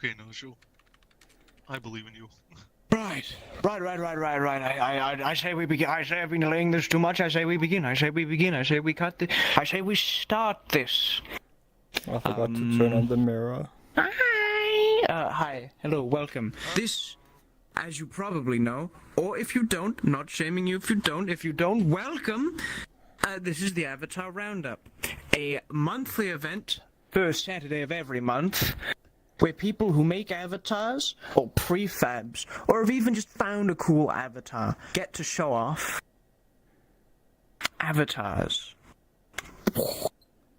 Okay, Nosjo. I believe in you. Right. I say we begin. I say I've been delaying this too much. I say we begin. I say we begin. I say we cut this. I say we start this. I forgot to turn on the mirror. Hi. Hello. Welcome. This, as you probably know, or if you don't, not shaming you if you don't, welcome. This is the Avatar Roundup, a monthly event, first Saturday of every month, where people who make avatars, or prefabs, or have even just found a cool avatar, get to show off avatars.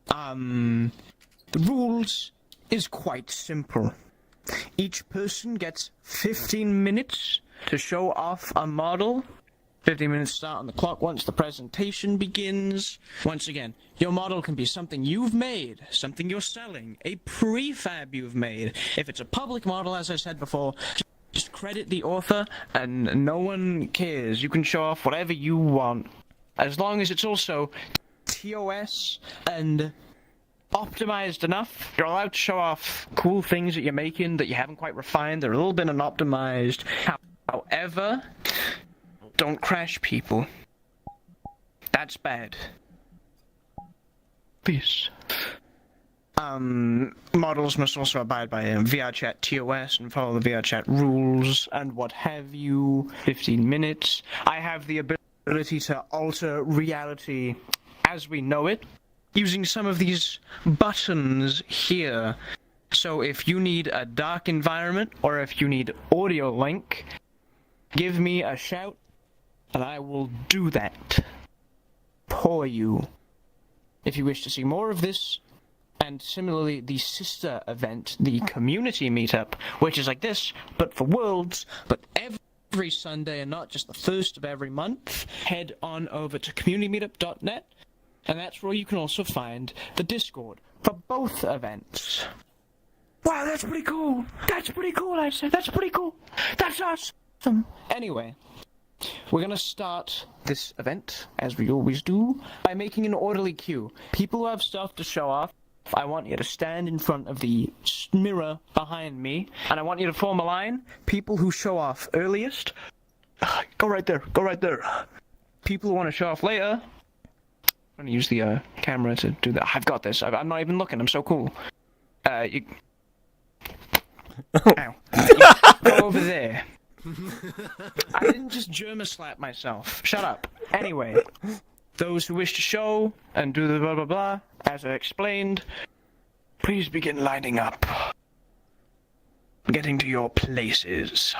The rules is quite simple. Each person gets 15 minutes to show off a model. 15 minutes start on the clock once the presentation begins. Once again, your model can be something you've made, something you're selling, a prefab you've made. If it's a public model, as I said before, just credit the author and no one cares. You can show off whatever you want, as long as it's also TOS and optimized enough. You're allowed to show off cool things that you're making that you haven't quite refined. They're a little bit unoptimized. However, don't crash people. That's bad. Peace. Models must also abide by VRChat TOS and follow the VRChat rules and what have you. 15 minutes. I have the ability to alter reality as we know it using some of these buttons here. So if you need a dark environment or if you need audio link, give me a shout and I will do that for you. If you wish to see more of this, and similarly the sister event, the community meetup, which is like this, but for Worlds, but every Sunday and not just the first of every month, head on over to communitymeetup.net, and that's where you can also find the Discord for both events. Wow, that's pretty cool! That's pretty cool, I said. That's pretty cool! That's awesome! Anyway, we're gonna start this event, as we always do, by making an orderly queue. People who have stuff to show off, I want you to stand in front of the mirror behind me, and I want you to form a line. People who show off earliest, go right there, go right there. People who want to show off later, I'm gonna use the camera to do that. I've got this. I'm not even looking. I'm so cool. You... Ow. Go over there. I didn't just germa slap myself. Shut up. Anyway, those who wish to show and do the blah blah blah, as I explained, please begin lining up. Getting to your places.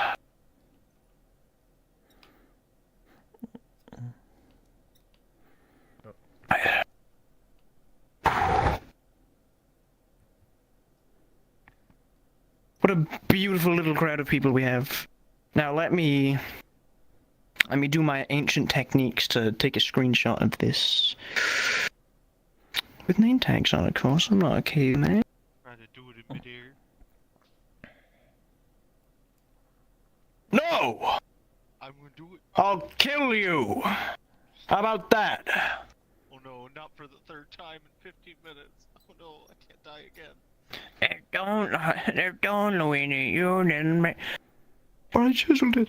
What a beautiful little crowd of people we have. Now let me do my ancient techniques to take a screenshot of this. With name tags on, of course. I'm not a caveman. Try to do it in midair. No! I'm gonna do it. I'll kill you! How about that? Oh no, not for the third time in 15 minutes. Oh no, I can't die again. They're gone, Luini. You didn't make... Or I chiseled it.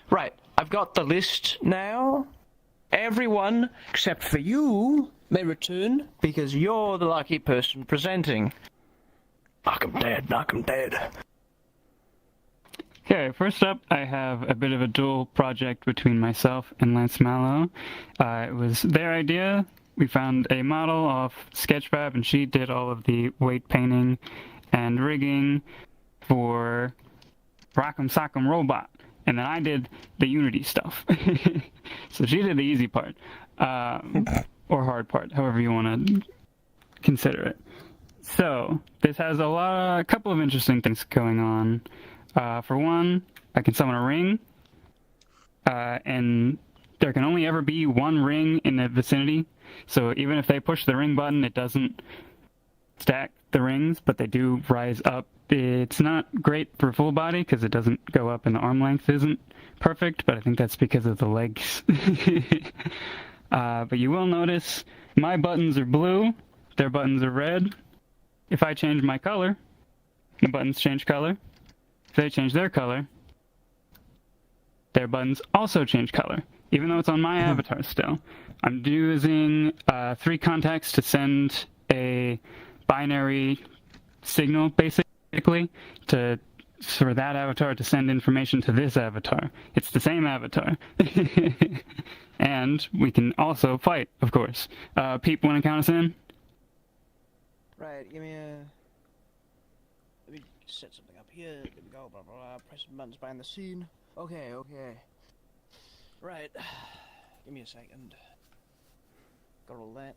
Right. I've got the list now. Everyone, except for you, may return, because you're the lucky person presenting. Knock 'em dead, knock 'em dead. Okay, first up, I have a bit of a dual project between myself and Lance Mallow. It was their idea. We found a model off Sketchfab, and she did all of the weight painting and rigging for Rock'em Sock'em Robot. And then I did the Unity stuff. So she did the easy part. Or hard part, however you want to consider it. So, this has a couple of interesting things going on. For one, I can summon a ring. And there can only ever be one ring in the vicinity. So even if they push the ring button, it doesn't stack the rings, but they do rise up. It's not great for full body because it doesn't go up and the arm length isn't perfect, but I think that's because of the legs. But you will notice my buttons are blue, their buttons are red. If I change my color, the buttons change color. If they change their color, their buttons also change color, even though it's on my avatar still. I'm using 3 contacts to send a binary signal, basically, for that avatar to send information to this avatar. It's the same avatar. And we can also fight, of course. Peep, want to count us in? Right, give me a... Let me set something up here. There we go, blah, blah, blah. Press buttons behind the scene. Okay. Right. Give me a second. Got all that.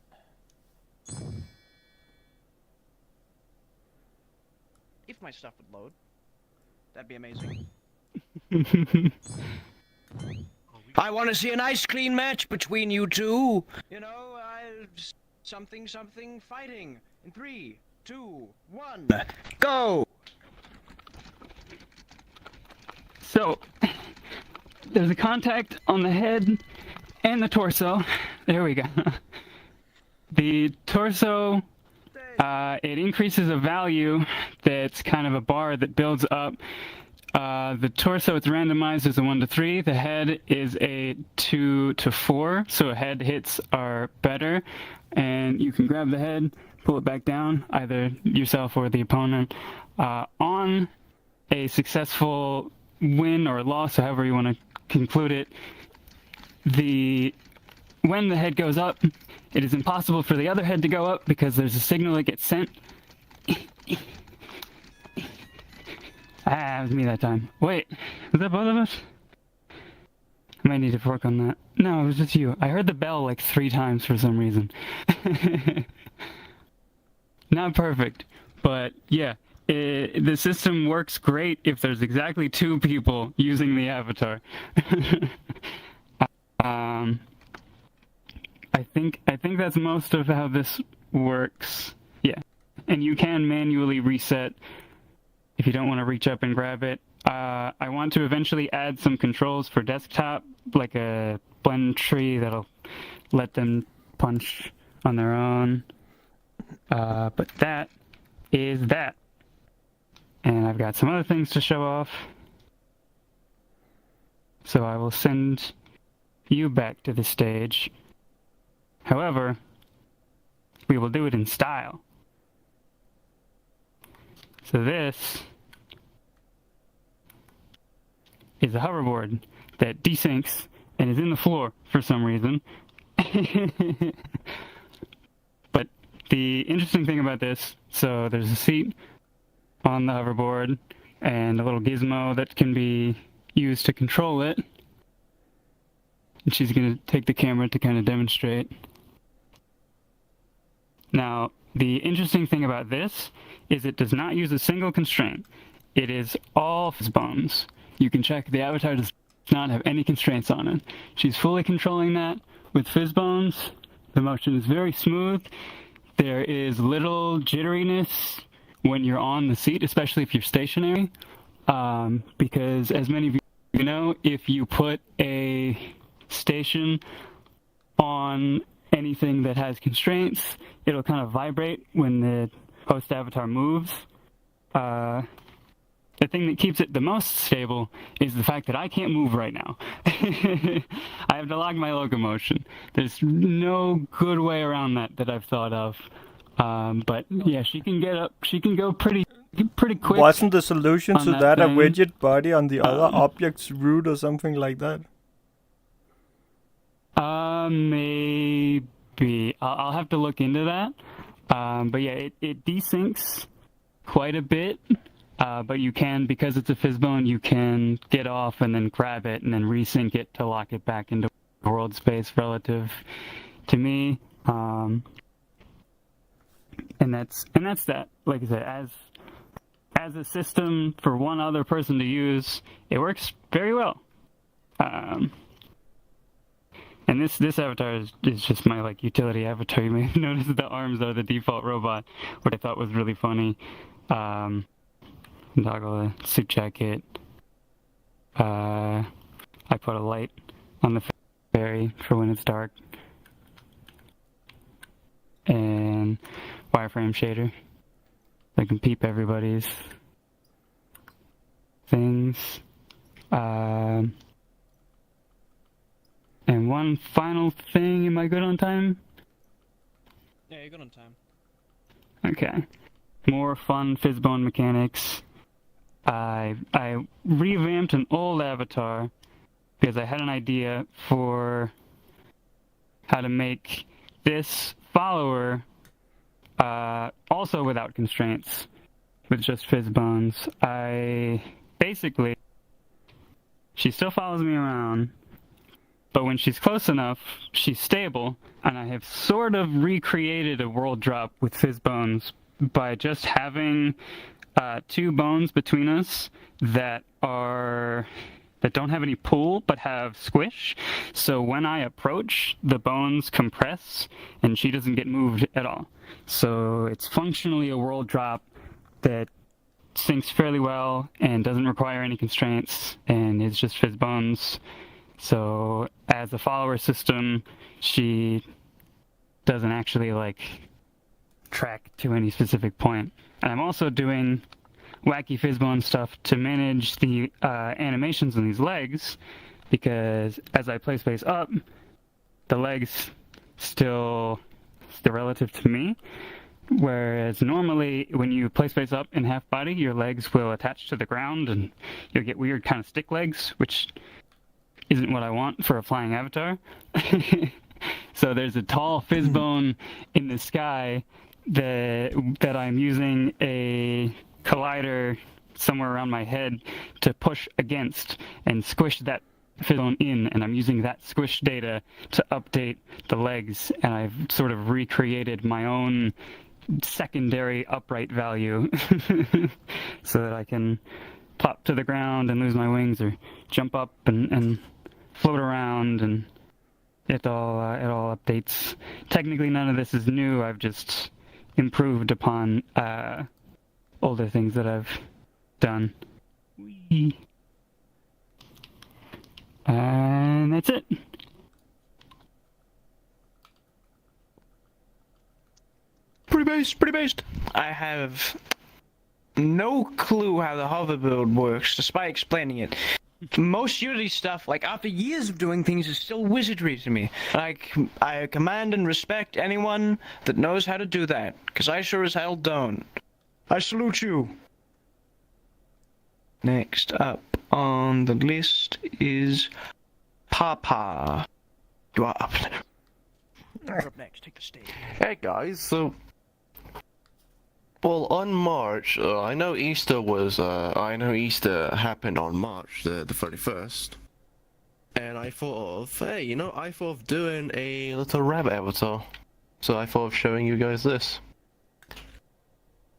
If my stuff would load, that'd be amazing. I want to see a nice clean match between you two. You know, something fighting. In 3, 2, 1, go! So, there's a contact on the head and the torso. There we go. The torso, it increases a value that's kind of a bar that builds up. The torso, it's randomized as a 1 to 3. The head is a 2 to 4, so head hits are better. And you can grab the head, pull it back down, either yourself or the opponent. On a successful win or loss, however you want to conclude it, when the head goes up, it is impossible for the other head to go up because there's a signal that gets sent. It was me that time. Wait, was that both of us? I might need to work on that. No, it was just you. I heard the bell like 3 times for some reason. Not perfect, but yeah. The system works great if there's exactly 2 people using the avatar. I think that's most of how this works. Yeah, and you can manually reset if you don't want to reach up and grab it. I want to eventually add some controls for desktop, like a blend tree that'll let them punch on their own. But that is that. And I've got some other things to show off. So I will send you back to the stage. However, we will do it in style. So this is a hoverboard that desyncs and is in the floor for some reason. But the interesting thing about this, so there's a seat on the hoverboard and a little gizmo that can be used to control it. And she's going to take the camera to kind of demonstrate. Now, the interesting thing about this is it does not use a single constraint. It is all bones. You can check the avatar does not have any constraints on it. She's fully controlling that with Fizzbones. The motion is very smooth. There is little jitteriness when you're on the seat, especially if you're stationary. Because as many of you know, if you put a station on anything that has constraints, it'll kind of vibrate when the host avatar moves. The thing that keeps it the most stable is the fact that I can't move right now. I have to log my locomotion. There's no good way around that I've thought of. But yeah, she can get up. She can go pretty quick. Wasn't the solution to that a thing. widget body on the other object's root or something like that? Maybe. I'll have to look into that. But yeah, it desyncs quite a bit. But you can, because it's a fizzbone, you can get off and then grab it and then resync it to lock it back into world space relative to me. And that's that. Like I said, as a system for one other person to use, it works very well. And this avatar is just my like utility avatar. You may notice that the arms are the default robot, which I thought was really funny. Toggle the suit jacket. I put a light on the fairy for when it's dark. And wireframe shader. I can peep everybody's things. And one final thing, am I good on time? Yeah, you're good on time. Okay. More fun Fizzbone mechanics. I revamped an old avatar because I had an idea for how to make this follower also without constraints, with just Fizzbones. She still follows me around, but when she's close enough, she's stable, and I have sort of recreated a world drop with Fizzbones by just having 2 bones between us that don't have any pull but have squish. So when I approach, the bones compress and she doesn't get moved at all. So it's functionally a world drop that syncs fairly well and doesn't require any constraints, and it's just Fizzbones. So as a follower system, she doesn't actually track to any specific point. And I'm also doing wacky Fizzbone stuff to manage the animations on these legs, because as I play space up, the legs still relative to me, whereas normally when you play space up in half body, your legs will attach to the ground and you'll get weird kind of stick legs, which isn't what I want for a flying avatar. So there's a tall Fizzbone in the sky that I'm using a collider somewhere around my head to push against and squish that Fizzbone in, and I'm using that squish data to update the legs, and I've sort of recreated my own secondary upright value so that I can pop to the ground and lose my wings, or jump up and float around, and it all updates. Technically none of this is new, I've just improved upon older things that I've done. Whee! And that's it. Pretty based. I have no clue how the hover build works, despite explaining it. Most Unity stuff, after years of doing things, is still wizardry to me. I command and respect anyone that knows how to do that, because I sure as hell don't. I salute you. Next up on the list is Papa. You are up. You're up next. Take the stage. Hey guys, well, on March, I know Easter happened on March the 31st, and I thought of doing a little rabbit avatar, so I thought of showing you guys this.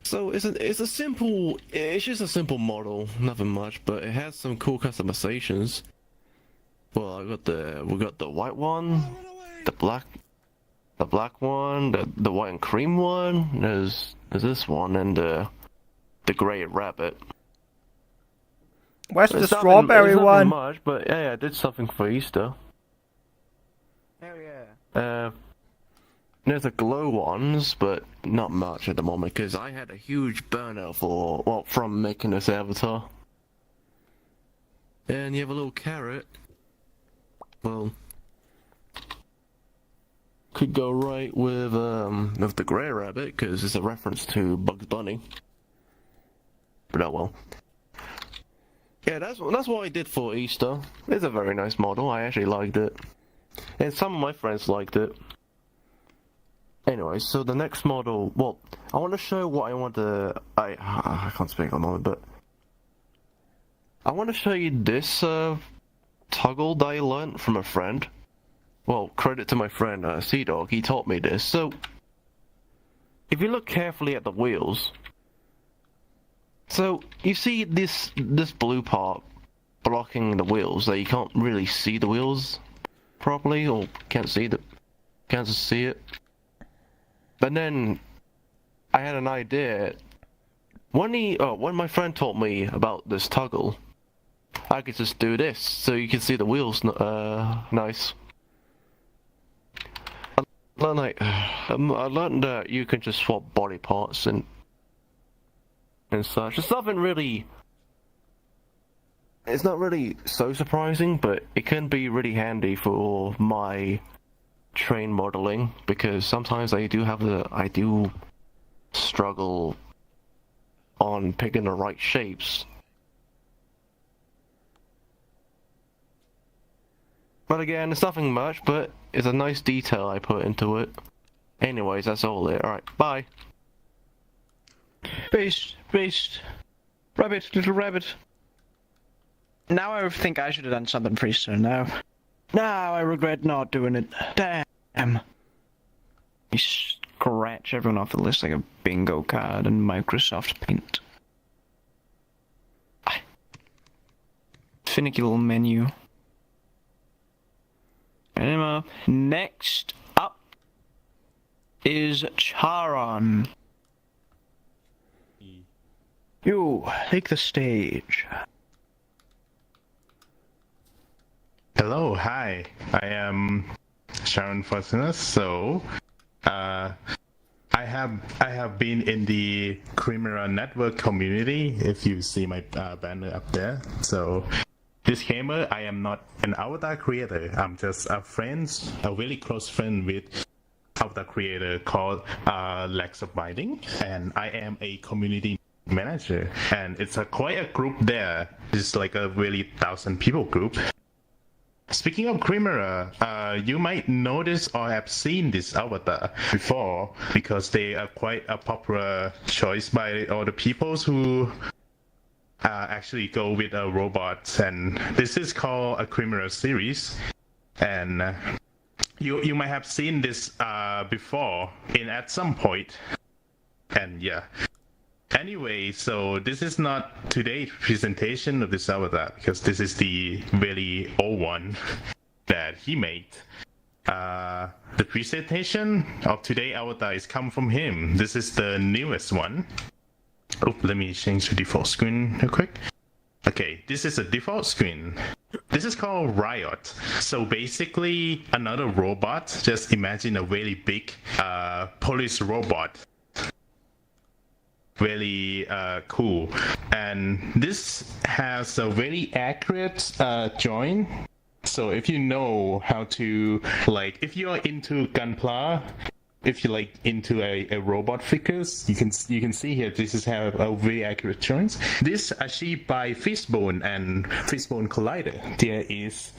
So it's just a simple model, nothing much, but it has some cool customizations. Well, we got the white one, the black one, the white and cream one. There's this one, and the gray rabbit. Where's the strawberry one? Nothing much, but yeah, I did something for Easter. Hell yeah. There's the glow ones, but not much at the moment, because I had a huge burnout from making this avatar. And you have a little carrot. Well, could go right with the grey rabbit, because it's a reference to Bugs Bunny. But oh well. Yeah, that's what I did for Easter. It's a very nice model. I actually liked it, and some of my friends liked it. Anyway, so the next model. Well, I want to show what I want to. I can't speak at the moment, but I want to show you this toggle that I learned from a friend. Well, credit to my friend Sea Dog. He taught me this. So, if you look carefully at the wheels, so you see this blue part blocking the wheels, that you can't really see the wheels properly, or can't see it. But then I had an idea. When my friend taught me about this toggle, I could just do this, so you can see the wheels nice. I learned that you can just swap body parts and such. It's nothing really it's not really so surprising, but it can be really handy for my train modeling because sometimes I do struggle on picking the right shapes. But again, it's nothing much, but it's a nice detail I put into it. Anyways, that's all it. Alright, bye. Beast. Rabbit, little rabbit. Now I think I should have done something pretty soon now. Now I regret not doing it. Damn. You scratch everyone off the list like a bingo card in Microsoft Paint. Finicky little menu. Anyway, next up is Charon. You, take the stage. Hello, hi. I am Sharon Fortunus. So, I have been in the Chimera Network community. If you see my banner up there. So, disclaimer: I am not an avatar creator. I'm just a really close friend with avatar creator called Lex of Binding, and I am a community manager. And it's quite a group there. It's like a really 1,000 people group. Speaking of Chimera, you might notice or have seen this avatar before because they are quite a popular choice by all the people who actually go with robots. And this is called a Chimera series. And you might have seen this before at some point. And yeah. Anyway, so this is not today's presentation of this avatar because this is the really old one that he made. The presentation of today's avatar is come from him. This is the newest one. Oh, let me change to default screen real quick. Okay, this is a default screen. This is called Riot. So basically, another robot. Just imagine a really big police robot. Really cool, and this has a very accurate joint. So if you know how to, like, if you are into Gunpla, if you like into a robot figures, you can see here this is have a very accurate joints. This achieved by Fishbone and Fishbone Collider. There is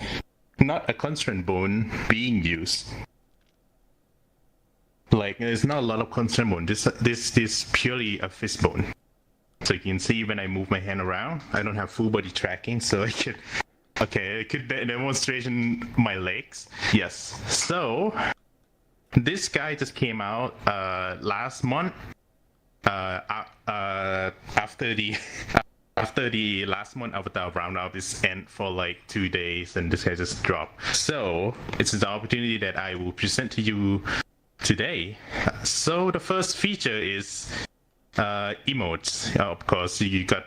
not a constraint bone being used. Like, there's not a lot of constraint bone. This purely a fishbone. So you can see when I move my hand around, I don't have full body tracking, so I could demonstration my legs. Yes. So this guy just came out last month. After the last month of the Roundup is end for like 2 days, and this guy just dropped. So it's the opportunity that I will present to you today. So the first feature is emotes. Of course, you got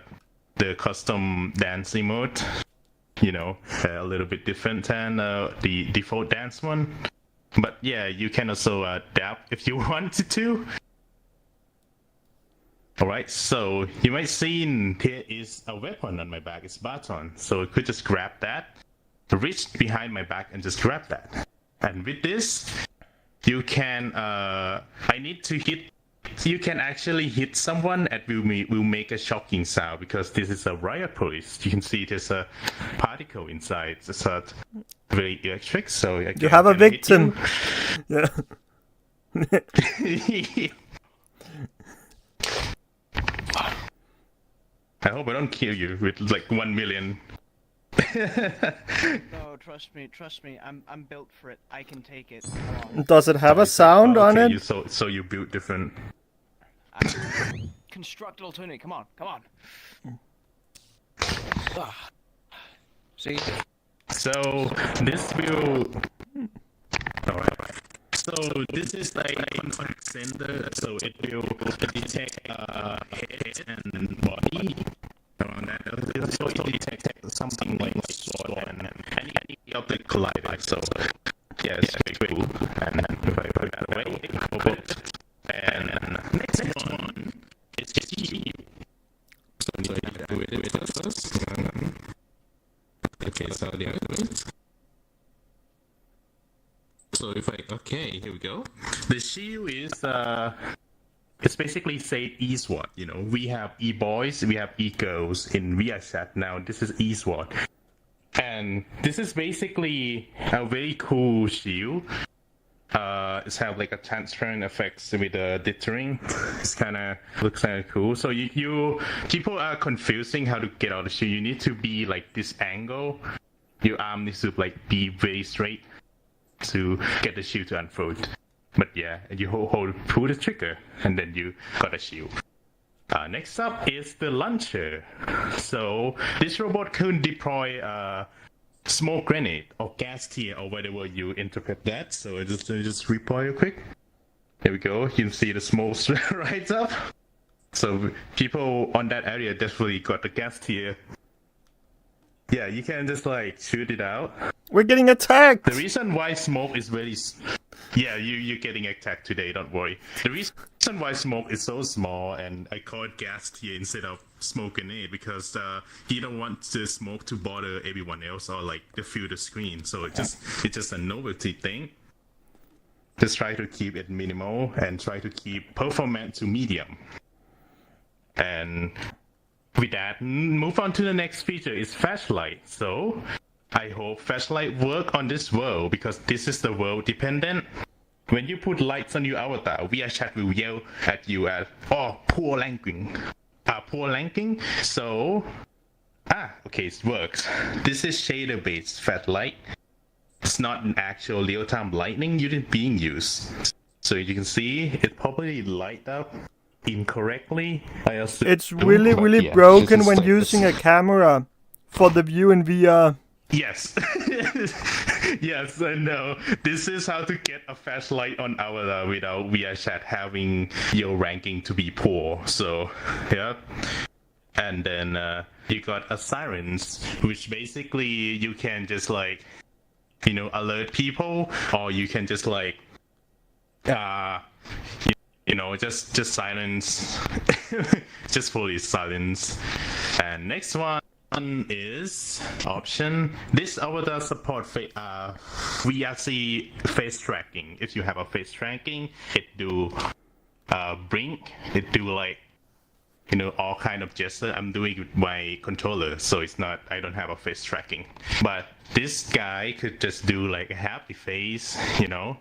the custom dance emote, a little bit different than the default dance one. But yeah, you can also adapt if you wanted to. Alright, so you might see here is a weapon on my back. It's baton. So I could just grab that, reach behind my back and just grab that. And with this, you can you can actually hit someone and will make a shocking sound because this is a riot police. You can see there's a particle inside. It's very electric, so you have a victim. Yeah. I hope I don't kill you with like 1 million. No, trust me. I'm built for it. I can take it. Does it have a sound on it? So you built different. Construct alternative. Come on. See? So this will. Alright. So this is like a contact center. So it will detect head and body. Around that, it also detect something like soil and any of the collider. So yeah, it's very cool. And then if I put that away, and next one is GPU. So we need to do it with us first. that's how they are doing it. So if I, okay, here we go. The shield is, it's basically say eSWOT, you know. We have e-boys, we have e-girls in VRChat now. This is eSWOT. And this is basically a very cool shield. It's have like a transparent effects with the dithering. It's looks kind of cool. So you people are confusing how to get out of the shield. You need to be like this angle. Your arm needs to like be very straight to get the shield to unfold. But yeah, you pull the trigger and then you got a shield. Next up is the launcher. So this robot can deploy smoke grenade or gas tier or whatever you interpret that. So just reply real quick. There we go. You can see the smoke rise up. So people on that area definitely got the gas tier. Yeah, you can just like shoot it out. We're getting attacked! The reason why smoke is very... Yeah, you're getting attacked today, don't worry. The reason why smoke is so small, and I call it gas tier instead of smoke grenade, because you don't want the smoke to bother everyone else or like to fill the screen. So it's just a novelty thing. Just try to keep it minimal and try to keep performance to medium. And with that, move on to the next feature is flashlight. So I hope flashlight work on this world because this is the world dependent. When you put lights on your avatar, VRChat will yell at you as, oh, poor linking. Poor linking. So, okay, it works. This is shader based flashlight. It's not an actual real-time lightning unit being used. So you can see it probably light up incorrectly. It's really broken when using a camera for the view in VR. Yes. Yes, I know. This is how to get a flashlight on our without VRChat having your ranking to be poor. So, yeah. And then you got a sirens, which basically you can just like, you know, alert people, or you can just like, you know, just silence, just fully silence. And next one is option. This avatar support VRC face tracking. If you have a face tracking, it do blink, it do like, you know, all kind of gesture. I'm doing with my controller, so it's not, I don't have a face tracking. But this guy could just do like a happy face, you know,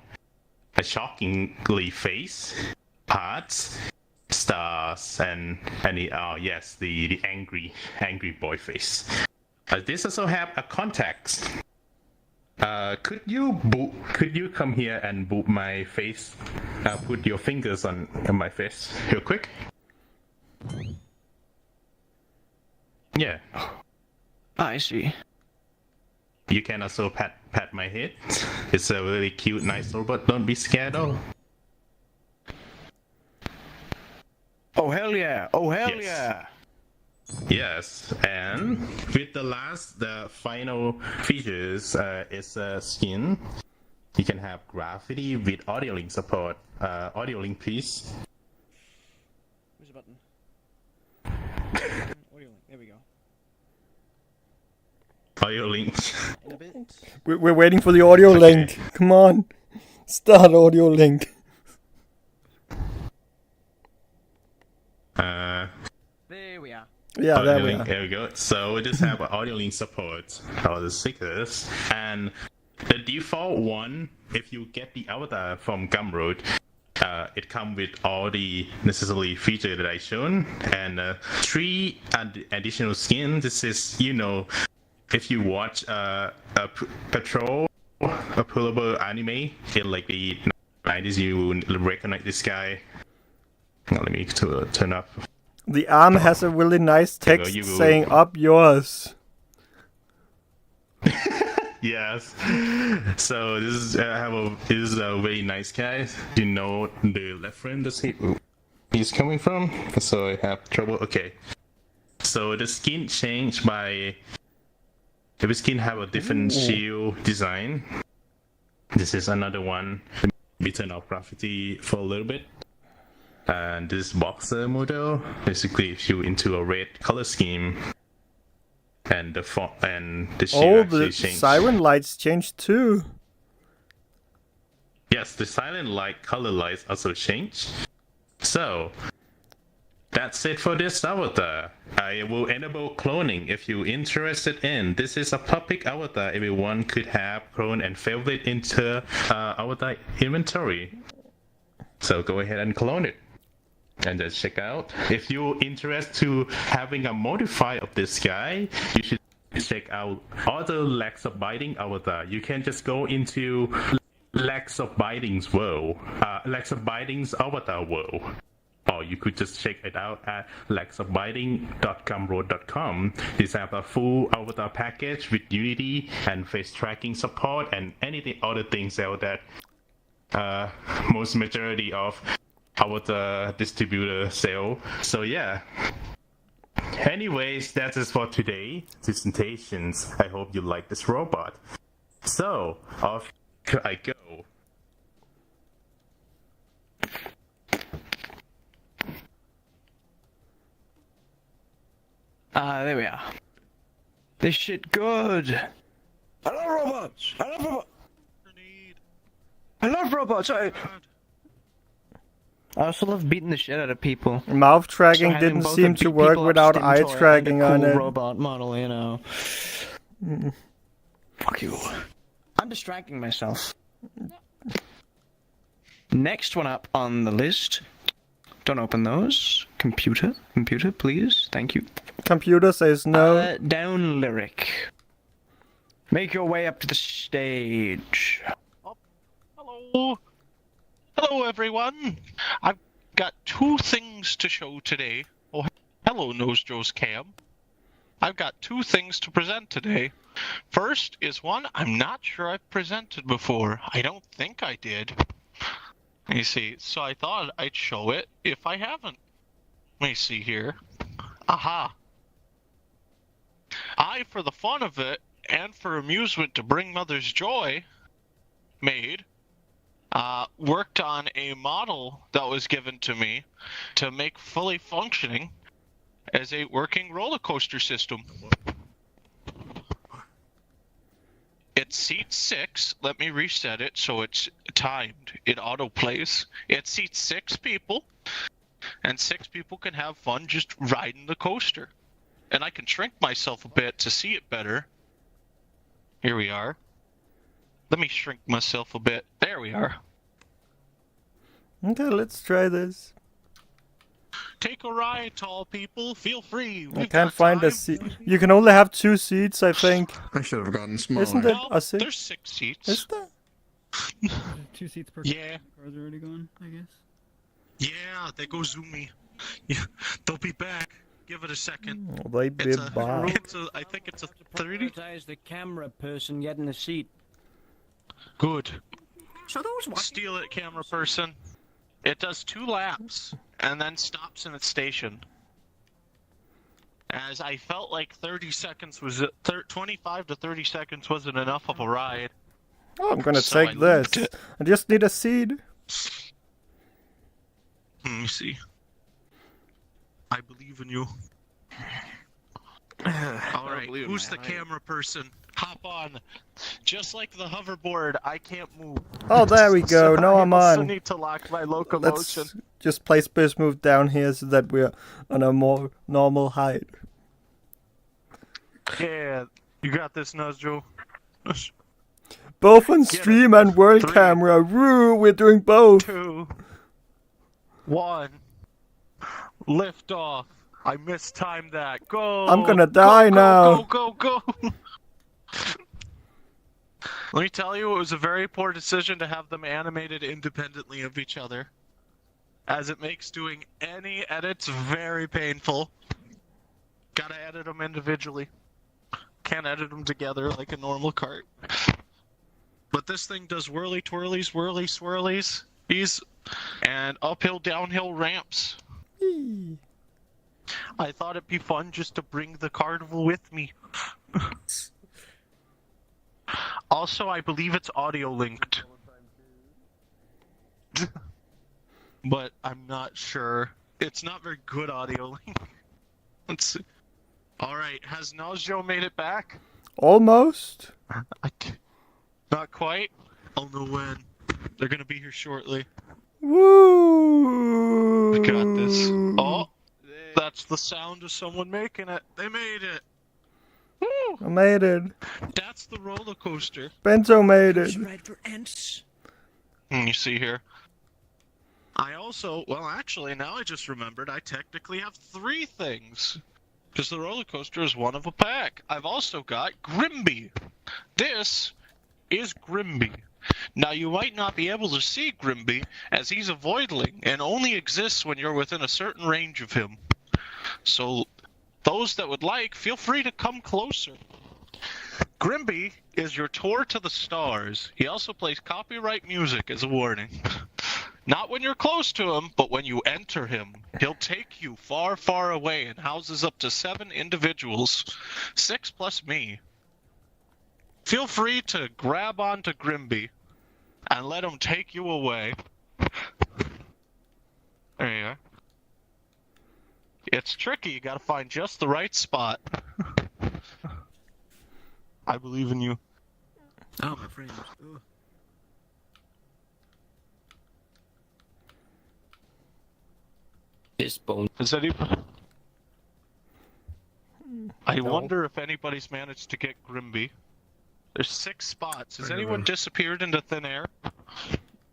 a shockingly face, hearts, stars, and yes, the angry boy face. This also have a context. Could you come here and boop my face? Put your fingers on my face real quick. Yeah. I see. You can also pat my head. It's a really cute, nice robot. Don't be scared though. Oh hell yeah! Oh hell Yes. yeah! Yes, and with the final features is a skin. You can have graffiti with audio link support. Audio link, please. Where's the button? Audio link. There we go. Audio link. In a bit. We're waiting for the audio link. Come on. Start audio link. There we are. Yeah, there we link, are. there we go. So we just have audio link support, all the stickers, and the default one. If you get the avatar from Gumroad, it comes with all the necessary features that I shown, and 3 additional skins. This is, you know, if you watch a patrol, a pullable anime in like the 90s, you will recognize this guy. Now, let me turn up. The arm has a really nice text you go. saying "up yours." Yes. So this is a very nice guy. You know the reference he's coming from. So I have trouble. Okay. So the skin changed by every skin have a different shield design. This is another one. Let me turn off graffiti for a little bit. And this boxer model basically if you into a red color scheme. and the font and the shape Oh, actually the changed. siren lights changed too. Yes, the silent light color lights also changed. So that's it for this avatar. I will enable cloning if you're interested in. This is a public avatar. Everyone could have clone and favorite into avatar inventory. So go ahead and clone it. And just check out. If you're interested to having a modify of this guy, you should check out other Lex of Biting avatar. You can just go into Lex of Biting's world, Lex of Biting's avatar world. Or you could just check it out at lexofbiting.gumroad.com. This have a full avatar package with Unity and face tracking support and anything other things out that most majority of avatar distributor sell. So yeah. Anyways, that is for today presentations. I hope you like this robot. So off I go. There we are. This shit good. I love robots. I love robots. I love robots. I also love beating the shit out of people. Mouth tracking So having didn't both seem a to beat work people up without stim eye toy tracking and a on cool it. robot model, you know. Fuck you. I'm distracting myself. Next one up on the list. Don't open those. Computer, please. Thank you. Computer says no. Down lyric. Make your way up to the stage. Hello. Hello, everyone. I've got 2 things to show today. Oh, hello, Nosjo's cam. I've got 2 things to present today. First is one I'm not sure I've presented before. I don't think I did. Let me see. So I thought I'd show it if I haven't. Let me see here. Aha. I, for the fun of it, and for amusement to bring Mother's Joy, worked on a model that was given to me to make fully functioning as a working roller coaster system. It seats 6. Let me reset it so it's timed. It auto plays. It seats 6 people, and 6 people can have fun just riding the coaster. And I can shrink myself a bit to see it better. Here we are. Let me shrink myself a bit. There we are. Okay, let's try this. Take a ride, tall people. Feel free. I can't find a seat. You can only have 2 seats, I think. I should have gotten smaller. Isn't it Well, a seat? there's 6 seats. Is there? 2 seats per Yeah. car's already gone, I guess. Yeah, they go zoomy. Yeah, they'll be back. Give it a second. Oh, they be back. I think it's a 30. Prioritize the camera person getting a seat. Good. So those watching Steal it, camera person. It does 2 laps and then stops in its station. As I felt like 30 seconds was 25 to 30 seconds wasn't enough of a ride. Oh, I'm gonna So take I looped this. it. I just need a seat. Let me see. I believe in you. All right, believe in who's me, the I- camera person? Hop on. Just like the hoverboard, I can't move. Oh, there we go. Now I'm I also on. need to lock my locomotion. Let's just place Bismuth down here so that we're on a more normal height. Yeah, you got this, Nosjo. Both on Get it. stream and world 3, camera. Woo, we're doing both. 2, 1. Lift off. I mistimed that. Go. I'm gonna die now. Go. Let me tell you, it was a very poor decision to have them animated independently of each other, as it makes doing any edits very painful. Gotta edit them individually. Can't edit them together like a normal cart. But this thing does whirly twirlies, whirly swirlies, and uphill, downhill ramps. I thought it'd be fun just to bring the carnival with me. Also, I believe it's audio linked. But I'm not sure. It's not very good audio link. Let's see. Alright, has Nosjo made it back? Almost. Not quite. I'll know when. They're gonna be here shortly. Woo! I got this. Oh! That's the sound of someone making it. They made it! Woo! I made it. That's the roller coaster. Bento made it. Right for ants. You see here. I also, well, actually, now I just remembered I technically have 3 things. Because the roller coaster is one of a pack. I've also got Grimby. This is Grimby. Now, you might not be able to see Grimby, as he's a voidling, and only exists when you're within a certain range of him. So, those that would like, feel free to come closer. Grimby is your tour to the stars. He also plays copyright music as a warning. Not when you're close to him, but when you enter him. He'll take you far, far away and houses up to 7 individuals. 6 plus me. Feel free to grab onto Grimby and let him take you away. There you are. It's tricky, you gotta find just the right spot. I believe in you. Oh, my friends. Ugh. Fistbone. Is anybody... I wonder if anybody's managed to get Grimby. There's 6 spots. Has anyone disappeared into thin air?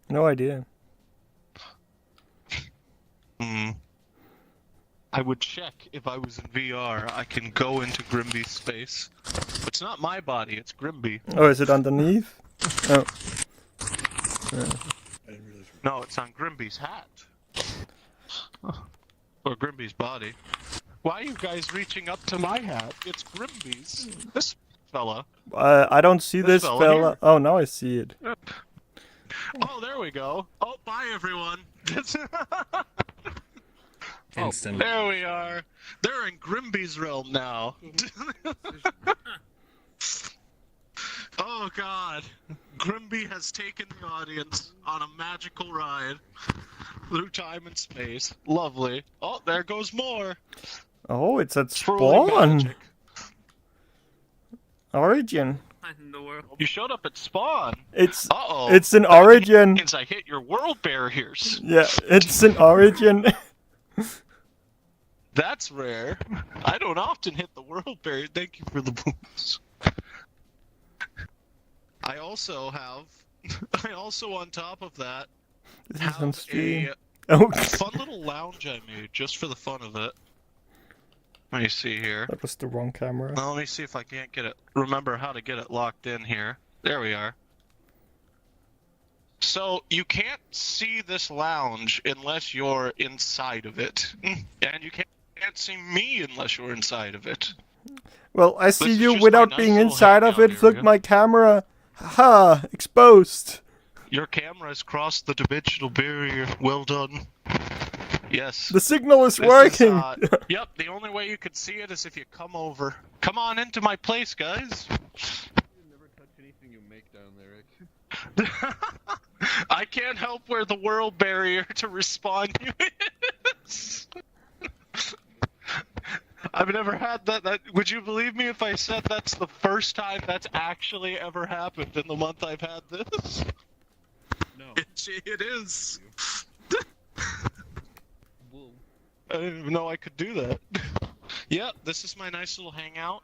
No idea. I would check if I was in VR. I can go into Grimby's space. It's not my body, it's Grimby. Oh, is it underneath? Oh. No, it's on Grimby's hat. Or Grimby's body. Why are you guys reaching up to my hat? It's Grimby's. This fella. I don't see this fella fella. here. Oh, now I see it. Oh, there we go. Oh, bye everyone. Instant. There we are. They're in Grimby's realm now. Oh god. Grimby has taken the audience on a magical ride through time and space. Lovely. Oh, there goes more. Oh, it's at Truly spawn. magic. Origin. In the world. You showed up at spawn. It's Uh-oh. it's an origin. Means I hit your world barriers. Yeah, it's an origin. That's rare. I don't often hit the world barrier. Thank you for the boost. I also on top of that, This is on have stream. a Oh, fun little lounge I made just for the fun of it. Let me see here. that was the wrong camera. Now, let me see if I can't get it. Remember how to get it locked in here. There we are. So, you can't see this lounge unless you're inside of it. And you can't see me unless you're inside of it. Well, I see This is you just without my nice being little inside of hangout it. Look, area. my camera. Ha! Exposed. Your camera's crossed the dimensional barrier. Well done. Yes. The signal is This working. is, yep, the only way you could see it is if you come over. Come on into my place, guys. Never touch anything you make down there. I can't help where the world barrier to respawn you is. I've never had that. Would you believe me if I said that's the first time that's actually ever happened in the month I've had this? No. It is. I didn't even know I could do that. Yep, this is my nice little hangout.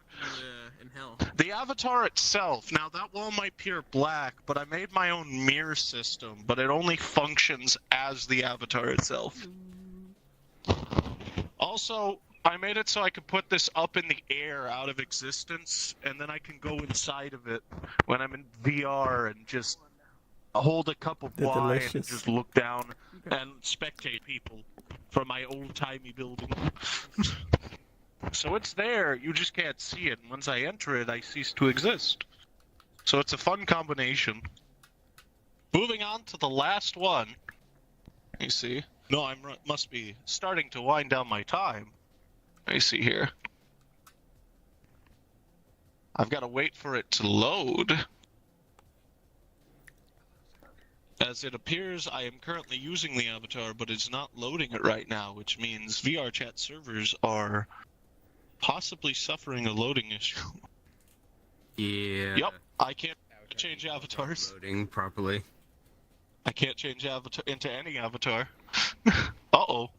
In hell. The avatar itself, now that wall might appear black, but I made my own mirror system, but it only functions as the avatar itself. Also, I made it so I could put this up in the air out of existence, and then I can go inside of it when I'm in VR and just hold a cup of They're wine and delicious. just look down and spectate people from my old-timey building. So it's there, you just can't see it, and once I enter it, I cease to exist. So it's a fun combination. Moving on to the last one. Let me see. No, I must be starting to wind down my time. Let me see here. I've got to wait for it to load. As it appears, I am currently using the avatar, but it's not loading it right now, which means VRChat servers are possibly suffering a loading issue. Yeah. Yep, I can't change avatars. Loading properly. I can't change avatar into any avatar. Uh-oh.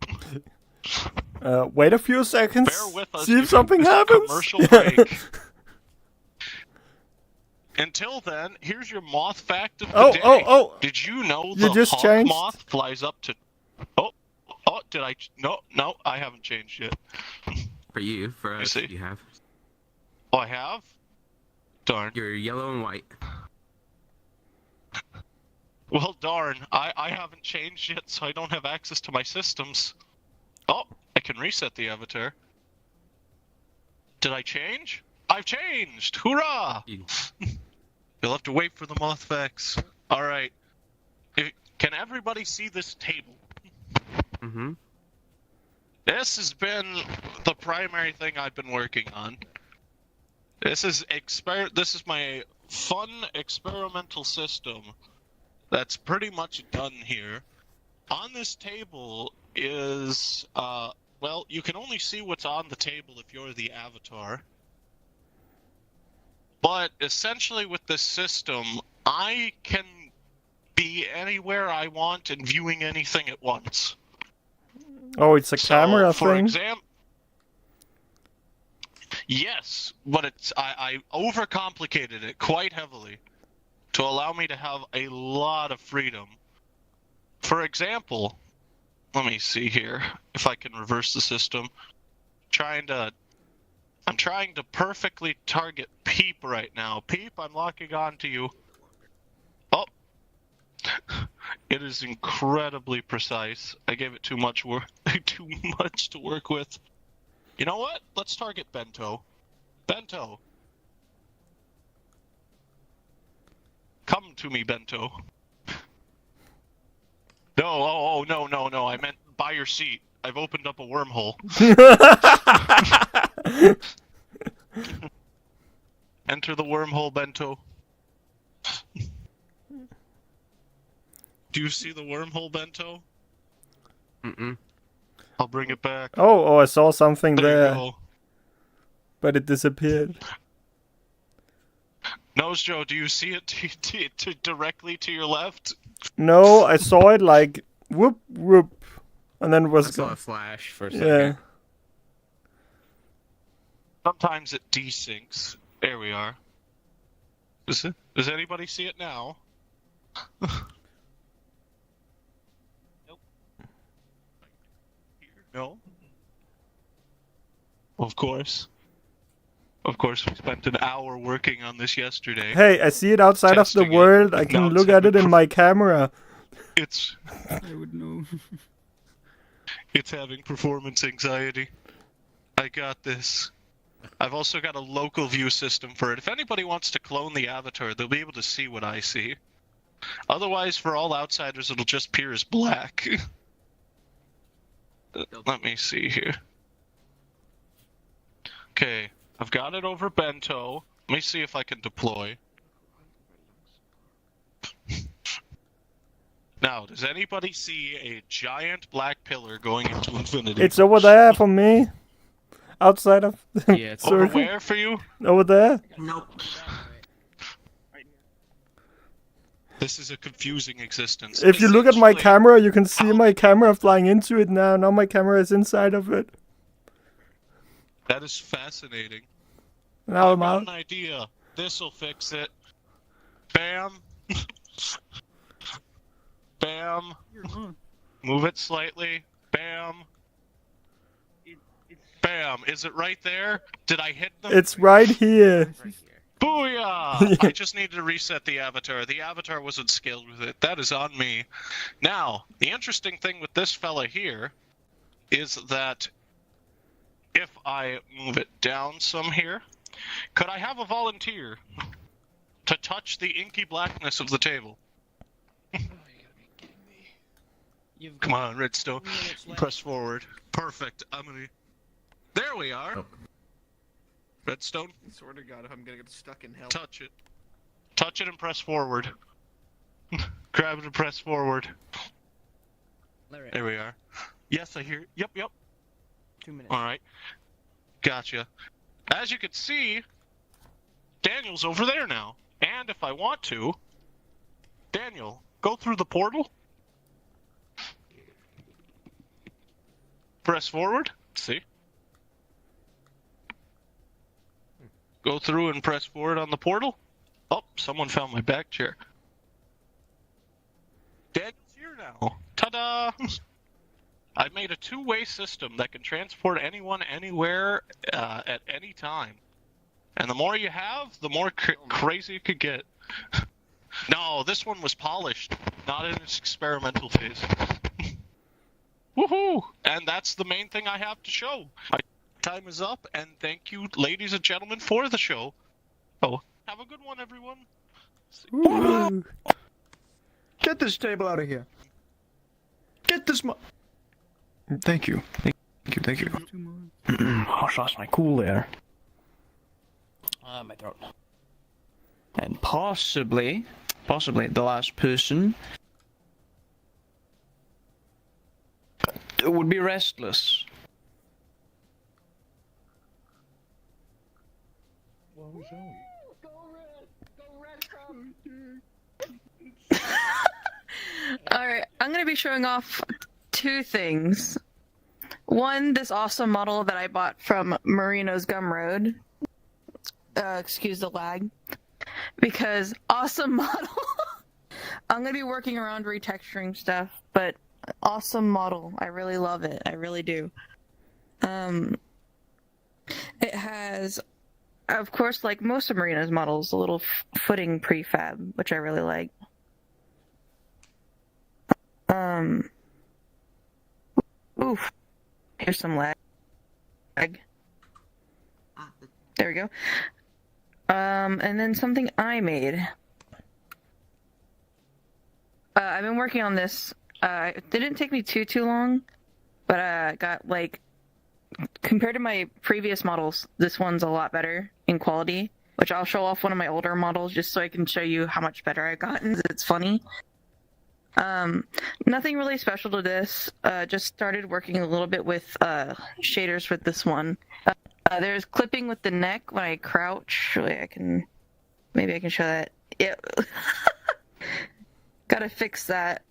Wait a few seconds. Bear with us. See if if something this happens. Commercial break. Until then, here's your moth fact of the day. Oh! Did you know You the just hawk changed? moth flies up to... Oh, did I... No, I haven't changed yet. For you, for us, see. you have. Oh, I have? Darn. You're yellow and white. Well, darn. I haven't changed yet, so I don't have access to my systems. Oh, I can reset the avatar. Did I change? I've changed! Hoorah! You'll have to wait for the moth facts. Alright. Can everybody see this table? Mm-hmm. This has been the primary thing I've been working on. This is my fun experimental system that's pretty much done here. On this table is, well, you can only see what's on the table if you're the avatar. But essentially with this system, I can be anywhere I want and viewing anything at once. Oh, it's a camera for thing. Yes, but I overcomplicated it quite heavily to allow me to have a lot of freedom. For example, let me see here if I can reverse the system. I'm trying to perfectly target Peep right now. Peep, I'm locking on to you. Oh. It is incredibly precise. I gave it too much to work with. You know what? Let's target Bento. Bento. Come to me, Bento. No, no. I meant buy your seat. I've opened up a wormhole. Enter the wormhole, Bento. Do you see the wormhole, Bento? Mm-mm. I'll bring it back. Oh, I saw something There there, you go. but it disappeared. Nosjo, do you see it directly to your left? No, I saw it like whoop, and then it I was saw gone. a flash for a second. Yeah. Sometimes it desyncs. There we are. Does anybody see it now? Nope. No? Of course. Of course, we spent an hour working on this yesterday. Hey, I see it outside of the Testing it. world. I Now can it's look at it having in my camera. It's I would know. It's having performance anxiety. I got this. I've also got a local view system for it. If anybody wants to clone the avatar, they'll be able to see what I see. Otherwise, for all outsiders, it'll just appear as black. Let me see here. Okay, I've got it over Bento. Let me see if I can deploy. Now, does anybody see a giant black pillar going into infinity? It's over there for me. Outside of the Yeah, it's Over circle. where for you? Over there. Nope. This is a confusing existence. If you look at my Essentially, camera, you can see my camera flying into it now. Now my camera is inside of it. That is fascinating. Now I'm I've got out. an idea. This'll fix it. Bam. Bam. Move it slightly. Bam. Bam. Is it right there? Did I hit them? It's right here. Booyah! I just needed to reset the avatar. The avatar wasn't scaled with it. That is on me. Now, the interesting thing with this fella here is that if I move it down some here, could I have a volunteer to touch the inky blackness of the table? Come on, Redstone. Press forward. Perfect. I'm gonna... There we are. Oh. Redstone, I swear to God, if I'm gonna get stuck in hell. touch it. Touch it and press forward. Grab it and press forward. There we are. Yes, I hear. Yep. 2 minutes. All right. Gotcha. As you can see, Daniel's over there now. And if I want to, Daniel, go through the portal. Press forward. See? Go through and press forward on the portal. Oh, someone found my back chair. Daniel's here now. Ta-da! I made a two-way system that can transport anyone, anywhere, at any time. And the more you have, the more crazy it could get. No, this one was polished, not in its experimental phase. Woohoo! And that's the main thing I have to show. My time is up, and thank you, ladies and gentlemen, for the show. Oh, have a good one, everyone. Ooh. Get this table out of here. Get this Thank you. Thank you. I lost my cool there. My throat. And possibly the last person would be Restless. Alright, I'm gonna be showing off two things. One, this awesome model that I bought from Marino's Gumroad. Excuse the lag. Because awesome model. I'm gonna be working around retexturing stuff, but awesome model. I really love it. I really do. It has, of course, like most of Marino's models, a little footing prefab, which I really like. Oof. Here's some lag. There we go. And then something I made. I've been working on this. It didn't take me too long, but I got, like, compared to my previous models, this one's a lot better in quality, which I'll show off one of my older models just so I can show you how much better I've gotten. It's funny. Nothing really special to this. Just started working a little bit with shaders with this one. There's clipping with the neck when I crouch. Maybe I can show that. Yep. Gotta fix that.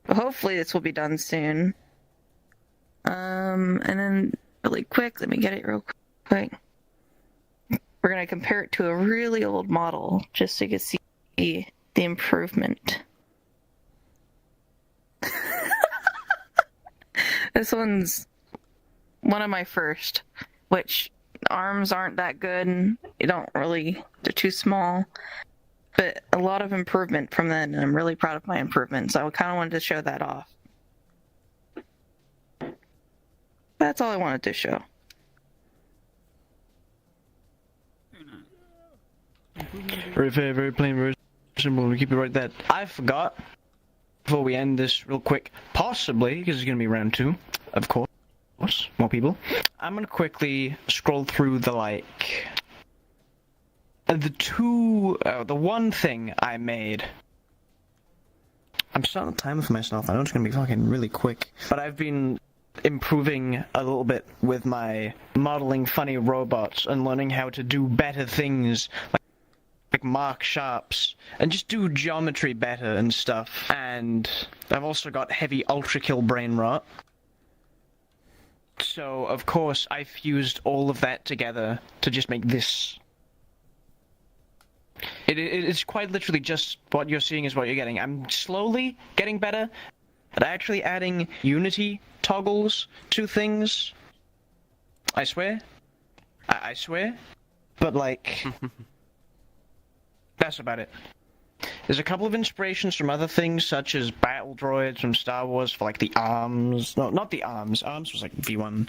Hopefully this will be done soon. And then really quick, let me get it real quick. We're gonna compare it to a really old model just so you can see the improvement. This one's one of my first, which arms aren't that good. They're too small. But a lot of improvement from then, and I'm really proud of my improvement, so I kind of wanted to show that off. That's all I wanted to show. Very fair, very plain, very simple. We'll keep it right there. I forgot, before we end this real quick, possibly, because it's going to be round 2, of course, more people, I'm going to quickly scroll through the, the one thing I made. I'm starting a timer for myself. I know it's going to be fucking really quick, but I've been improving a little bit with my modeling funny robots and learning how to do better things, like mark sharps, and just do geometry better and stuff. And I've also got heavy ultra kill brain rot. So, of course, I fused all of that together to just make this. It's quite literally just what you're seeing is what you're getting. I'm slowly getting better at actually adding Unity toggles to things. I swear. I swear. But, that's about it. There's a couple of inspirations from other things, such as battle droids from Star Wars for, the arms. No, not the arms. Arms was, V1.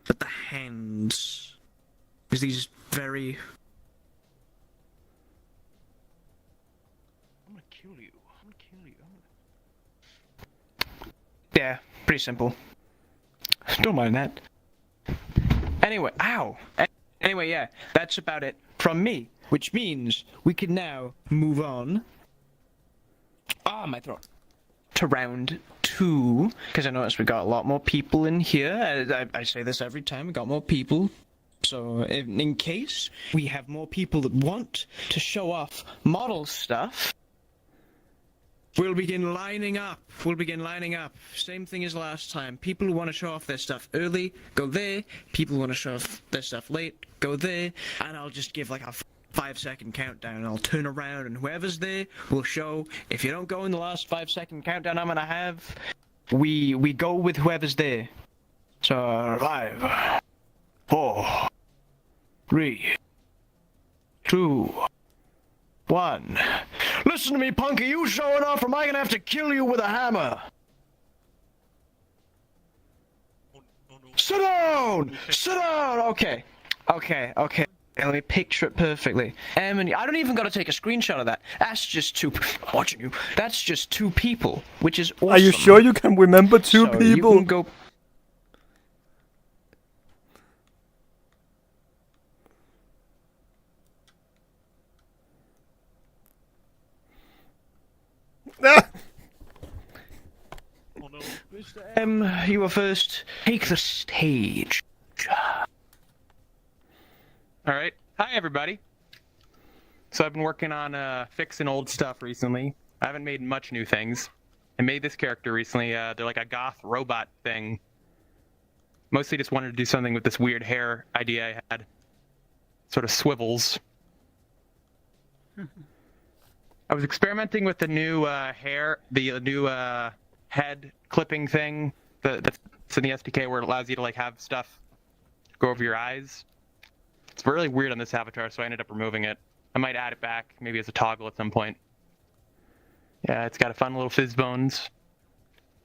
But the hands. There's these very... I'm gonna kill you. Yeah, pretty simple. Don't mind that. Anyway, ow! Anyway, yeah, that's about it from me. Which means we can now move on. My throat. To round 2. 2, because I noticed we got a lot more people in here. I say this every time, we got more people. So in case we have more people that want to show off model stuff, we'll begin lining up. Same thing as last time. People who want to show off their stuff early, go there. People who want to show off their stuff late, go there. And I'll just give like a 5-second countdown, and I'll turn around, and whoever's there will show. If you don't go in the last 5-second countdown I'm gonna have, we go with whoever's there. So 5, 4, 3, 2, 1. Listen to me, punk. Are you showing off, or am I gonna have to kill you with a hammer? Sit down! Sit down! Okay. Let me picture it perfectly. And I don't even gotta take a screenshot of that. That's just two. Watching you. That's just 2 people, which is awesome. Are you sure you can remember 2 So people? You can go. Oh no. Mr. M, you were first. Take the stage. All right. Hi, everybody. So I've been working on fixing old stuff recently. I haven't made much new things. I made this character recently. They're like a goth robot thing. Mostly just wanted to do something with this weird hair idea I had. Sort of swivels. I was experimenting with the new hair, the new head clipping thing that's in the SDK, where it allows you to like have stuff go over your eyes. It's really weird on this avatar, so I ended up removing it. I might add it back, maybe as a toggle at some point. Yeah, it's got a fun little fizz bones.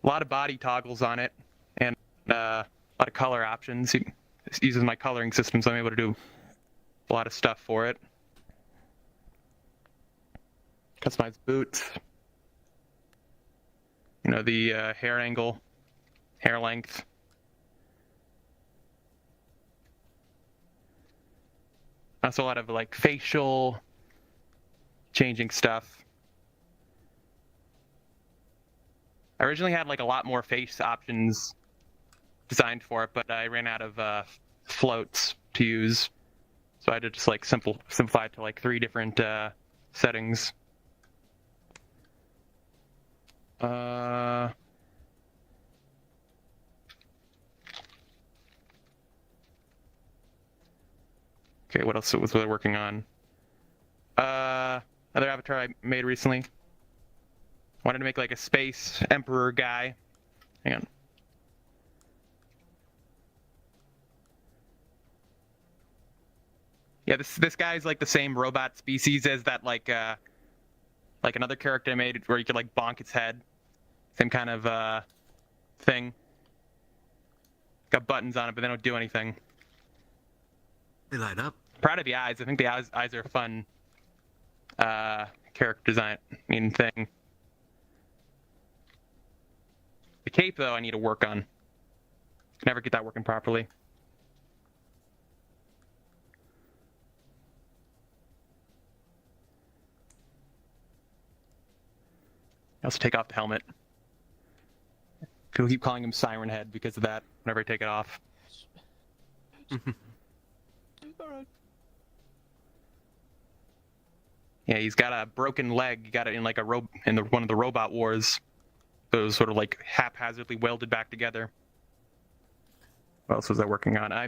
A lot of body toggles on it, and a lot of color options. It uses my coloring system, so I'm able to do a lot of stuff for it. Customize boots. You know, the hair angle, hair length. Also a lot of like facial changing stuff. I originally had like a lot more face options designed for it, but I ran out of floats to use. So I had to just like simplify it to like 3 different settings. Okay, what else was I working on? Another avatar I made recently. Wanted to make like a space emperor guy. Hang on. Yeah, this guy's like the same robot species as that like another character I made where you could like bonk its head. Same kind of thing. Got buttons on it, but they don't do anything. They light up. Proud of the eyes. I think the eyes are a fun character design thing. The cape, though, I need to work on. Never get that working properly. I also take off the helmet. People keep calling him Siren Head because of that whenever I take it off. Yeah, he's got a broken leg. He got it in like one of the robot wars. So it was sort of like haphazardly welded back together. What else was I working on? I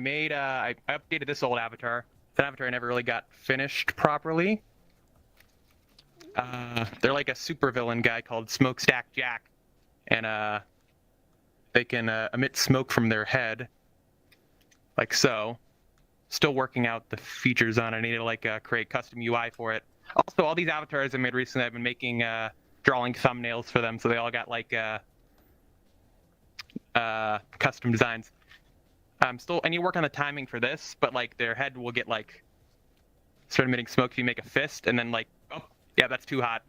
updated this old avatar. That avatar I never really got finished properly. They're like a supervillain guy called Smokestack Jack, and they can emit smoke from their head, like so. Still working out the features on it. I need to like create custom UI for it. Also, all these avatars I made recently, I've been making drawing thumbnails for them, so they all got like custom designs. I need to work on the timing for this, but like their head will get like start emitting smoke if you make a fist, and then like, oh yeah, that's too hot.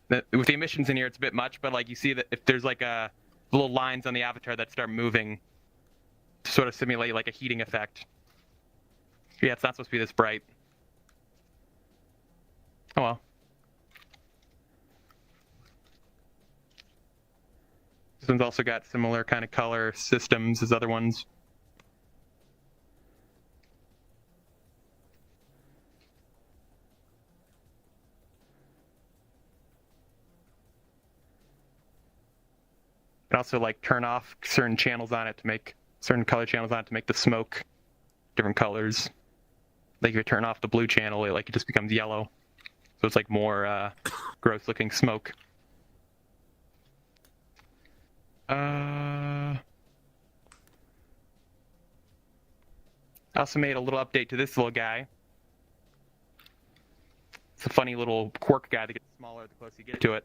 With the emissions in here, it's a bit much, but like you see that if there's like little lines on the avatar that start moving to sort of simulate like a heating effect. Yeah, it's not supposed to be this bright. Oh well. This one's also got similar kind of color systems as other ones. And also like turn off certain channels on it to make certain color channels on it to make the smoke different colors. Like if you turn off the blue channel, it just becomes yellow. So it's like more gross looking smoke. I also made a little update to this little guy. It's a funny little quirk guy that gets smaller the closer you get to it.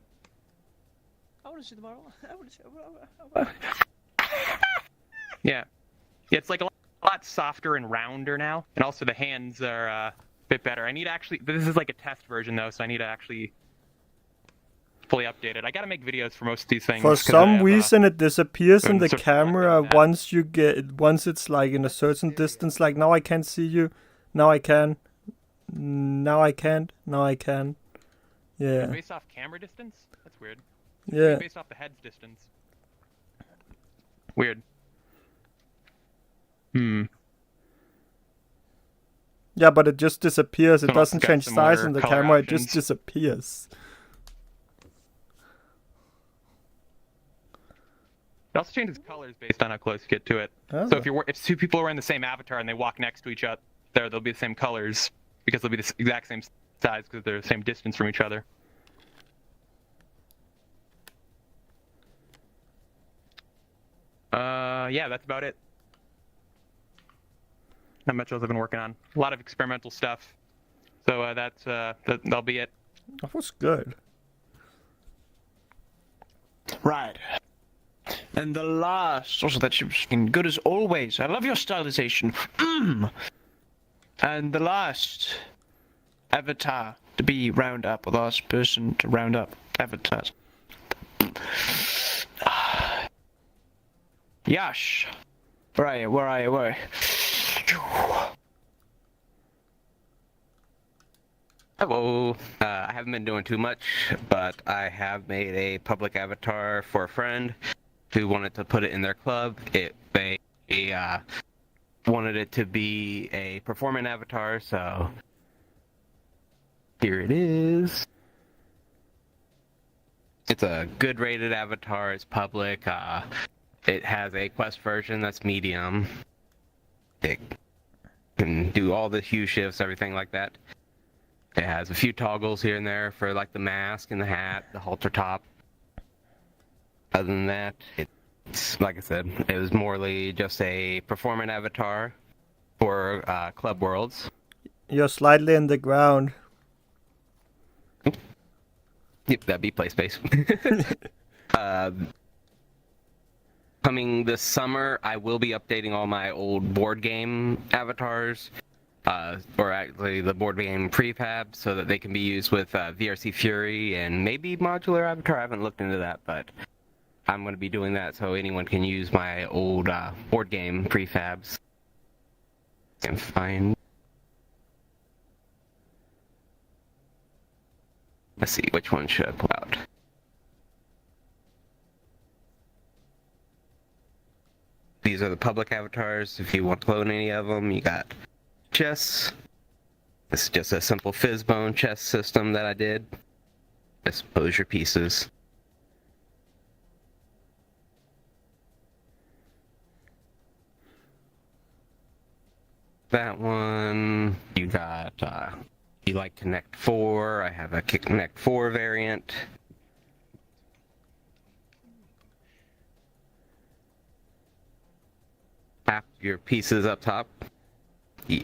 I want to see the model. I want to see. Yeah, it's like a lot softer and rounder now, and also the hands are a bit better. I need to actually. This is like a test version though, so I need to actually fully update it. I gotta make videos for most of these things. For 'cause some reason, it disappears in the sort of camera that. once it's like in a certain distance. Like now I can't see you. Now I can. Now I can't. Now I can. Yeah. Based off camera distance? That's weird. Yeah. Based off the head's distance. Weird. Yeah, but it just disappears. It Someone else doesn't got change similar size in the color camera. It just options. disappears. It also changes colors based on how close you get to it. Oh. So if two people are wearing the same avatar and they walk next to each other, they'll be the same colors because they'll be the exact same size because they're the same distance from each other. Yeah, that's about it. Not much else I've been working on. A lot of experimental stuff. So that'll be it. That was good. Right. And the last, also that's good as always. I love your stylization. And the last avatar to be Roundup, or the last person to round up avatars. Yash. Where are you? Where are you? Where are you? Hello. I haven't been doing too much, but I have made a public avatar for a friend who wanted to put it in their club. They wanted it to be a performant avatar, so here it is. It's a good rated avatar. It's public. It has a quest version that's medium. It can do all the hue shifts, everything like that. It has a few toggles here and there for like the mask and the hat, the halter top. Other than that, it's like I said, it was morely just a performant avatar for Club Worlds. You're slightly in the ground. Yep, that'd be play space. Coming this summer, I will be updating all my old board game avatars, or actually the board game prefab, so that they can be used with VRC Fury and maybe modular avatar. I haven't looked into that, but I'm going to be doing that so anyone can use my old board game prefabs. And find. Let's see, which one should I pull out? These are the public avatars. If you want to clone any of them, you got chess. This is just a simple Fizzbone chess system that I did. Just pose your pieces. That one, you got, you like Connect 4. I have a Connect 4 variant. Half your pieces up top. Yeah.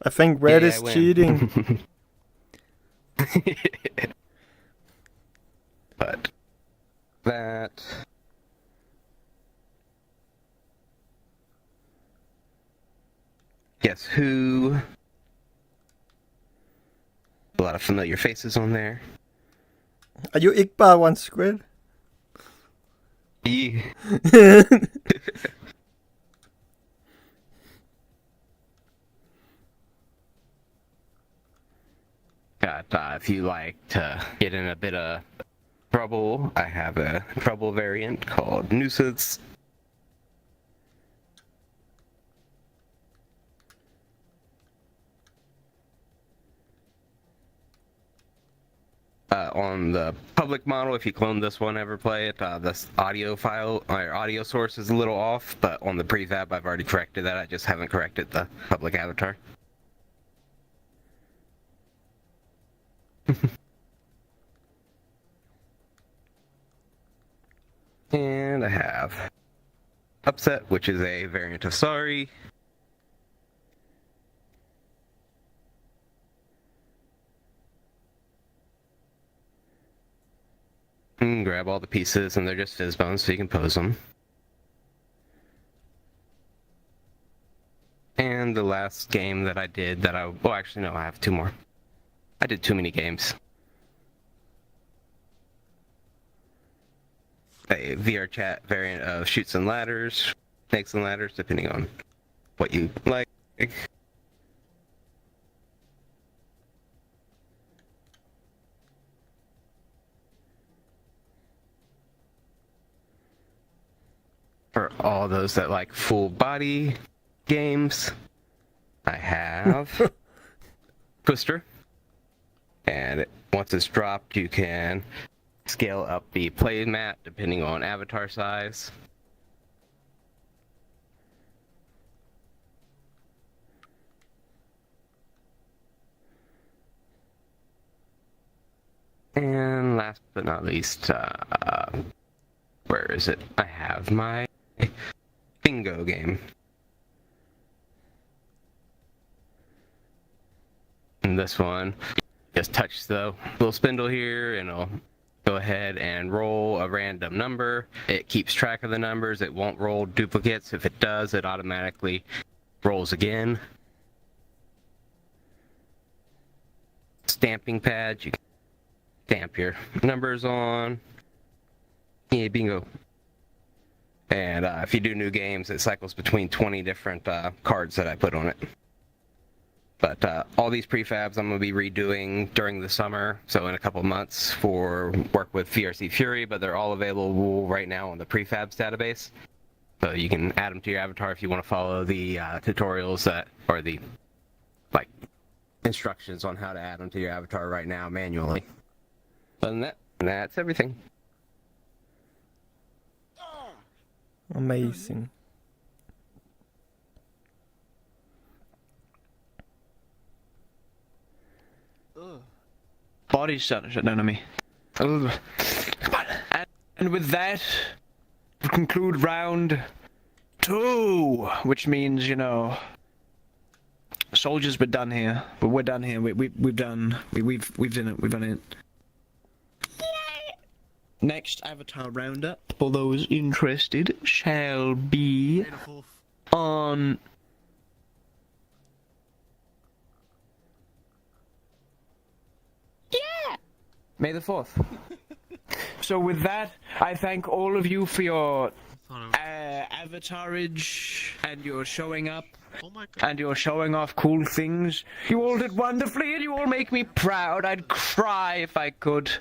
I think red Yeah, is I win. cheating. But that. Guess who? A lot of familiar faces on there. Are you Igbar one squid? Yeah. Got if you like to get in a bit of Trouble, I have a Trouble variant called Nuisance. On the public model, if you clone this one, ever play it, this audio file or audio source is a little off, but on the prefab, I've already corrected that. I just haven't corrected the public avatar. And I have Upset, which is a variant of Sorry. And grab all the pieces, and they're just fizz bones, so you can pose them. And the last game that I did well, actually, no, I have two more. I did too many games. A VRChat variant of Shoots and Ladders, Snakes and Ladders, depending on what you like. For all those that like full body games, I have Twister. And once it's dropped, you can scale up the play mat depending on avatar size. And last but not least, where is it? I have my bingo game. And this one, just touch the little spindle here and it'll go ahead and roll a random number. It keeps track of the numbers. It won't roll duplicates. If it does, it automatically rolls again. Stamping pad, you can stamp your numbers on. Yeah, bingo. And if you do new games, it cycles between 20 different cards that I put on it. But all these prefabs I'm going to be redoing during the summer, so in a couple months for work with VRC Fury, but they're all available right now on the prefabs database. So you can add them to your avatar if you want to follow the tutorials or the instructions on how to add them to your avatar right now manually. Other than that, that's everything. Amazing. Body's starting to shut down on me. Come on. And with that, we conclude round 2, which means, you know, soldiers, we're done here. But we're done here. We've done it. We've done it. Next avatar roundup, for those interested, shall be on May the 4th. So with that, I thank all of you for your avatarage and your showing up and your showing off cool things. You all did wonderfully and you all make me proud. I'd cry if I could.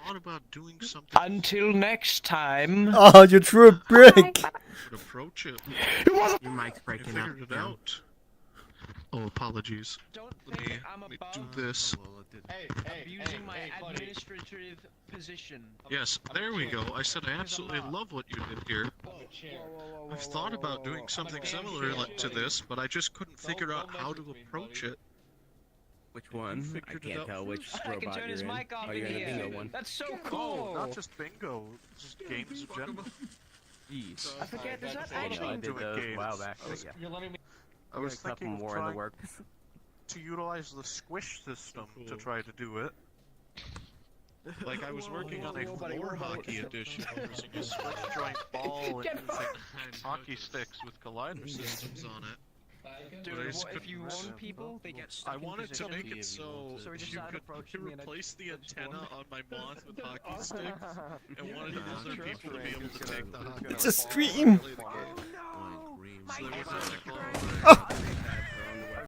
Thought about doing something. Until next time. Oh, you threw a brick! Approach it. Your mic's breaking up. Figured it out. Oh, apologies. Let me do this. Abusing my administrative position. Yes, there we go. I said I absolutely love what you did here. I've thought about doing something similar to this, but I just couldn't figure out how to approach it. Which one? I can't tell which robot you're in. Oh, you're in a bingo one. That's so cool! Not just bingo, just games in general. Jeez. I forget, there's not I actually did those a while back. I was a couple thinking more in the work. to utilize the squish system to try to do it. Like I was working on a floor hockey edition using a switch joint ball and using hockey sticks with collider systems on it. Dude, if you own people, they get stuck I wanted to position. make it so you could replace the antenna on my moth with hockey sticks, and wanted other people to be able to take the hockey. It's a stream! So there was